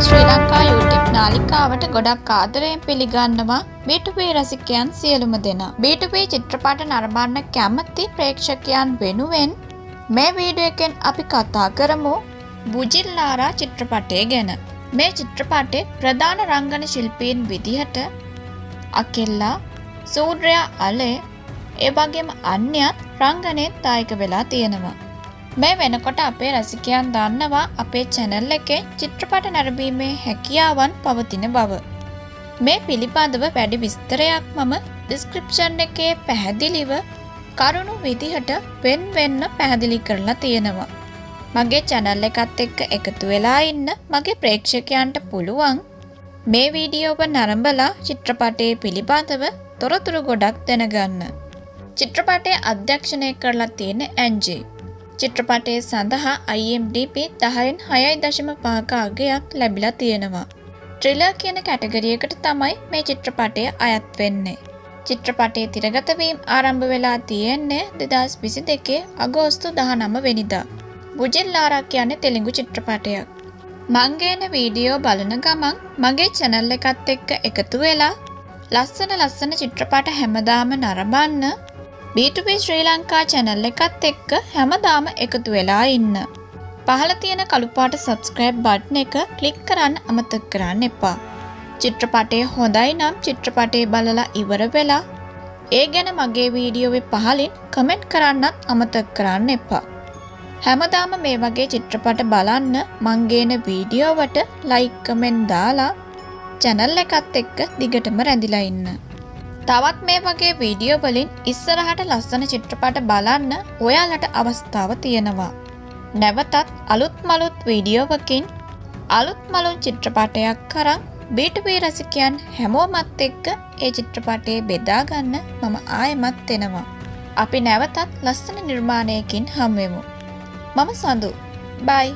ශ්‍රී Lanka YouTube නාලිකාවට ගොඩක් ආදරයෙන් පිළිගන්නවා B2B රසිකයන් සියලුම දෙනා. B2B චිත්‍රපට නරඹන්න කැමති ප්‍රේක්ෂකයන් වෙනුවෙන් මේ වීඩියෝ එකෙන් අපි කතා කරමු බුජිල්ලාරා චිත්‍රපටය ගැන. මේ චිත්‍රපටයේ ප්‍රධාන රංගන ශිල්පීන් විදිහට අකෙල්ලා, සූර්යා අලේ, ඒ වගේම අන්‍යත් රංගනයේ දායක වෙලා තියෙනවා. මේ වෙනකොට අපේ රසිකයන් දන්නවා අපේ channel එකේ චිත්‍රපට නැරඹීමේ හැකියාවන් පවතින බව. මේ පිළිබඳව වැඩි විස්තරයක් මම description එකේ පැහැදිලිව කරුණු විදිහට වෙන්න පැහැදිලි කරලා තියෙනවා. මගේ channel එකත් එක්ක එකතු වෙලා ඉන්න මගේ ප්‍රේක්ෂකයන්ට පුළුවන් මේ වීඩියෝව නරඹලා චිත්‍රපටයේ පිළිබඳව තොරතුරු ගොඩක් දැනගන්න. චිත්‍රපටය අධ්‍යක්ෂණය කරලා තියෙන ඇන්ජි. චිත්‍රපටයේ සඳහා IMDb 10න් 6.5ක අගයක් ලැබිලා තියෙනවා. ට්‍රිලර් කියන කැටගරියකට තමයි මේ චිත්‍රපටය අයත් වෙන්නේ. චිත්‍රපටයේ තිරගත වීම ආරම්භ වෙලා තියෙන්නේ 2022 අගෝස්තු 19 වෙනිදා. බුජිල්ලාරා කියන්නේ තෙලිඟු චිත්‍රපටයක්. මං ගේන වීඩියෝ බලන ගමන් මගේ channel එකත් එක්ක එකතු වෙලා ලස්සන චිත්‍රපට හැමදාම නරඹන්න B2B ශ්‍රී ලංකා channel එකත් එක්ක හැමදාම එකතු වෙලා ඉන්න. පහළ තියෙන කළු පාට subscribe button එක click කරන්න අමතක කරන්න එපා. චිත්‍රපටය හොඳයි නම් චිත්‍රපටය බලලා ඉවර වෙලා ඒ ගැන මගේ වීඩියෝවේ පහලින් comment කරන්නත් අමතක කරන්න එපා. හැමදාම මේ වගේ චිත්‍රපට බලන්න මං ගේන වීඩියෝවට like comment දාලා channel එකත් එක්ක දිගටම රැඳිලා ඉන්න. තවත් මේ වගේ වීඩියෝ වලින් ඉස්සරහට ලස්සන චිත්‍රපට බලන්න ඔයාලට අවස්ථාව තියෙනවා. නැවතත් අලුත් වීඩියෝවකින් අලුත් චිත්‍රපටයක් කරන් B2B රසිකයන් හැමෝමත් එක්ක ඒ චිත්‍රපටයේ බෙදා ගන්න මම ආයෙමත් එනවා. අපි නැවතත් ලස්සන නිර්මාණයකින් හමු වෙමු. මම සඳු. බයි.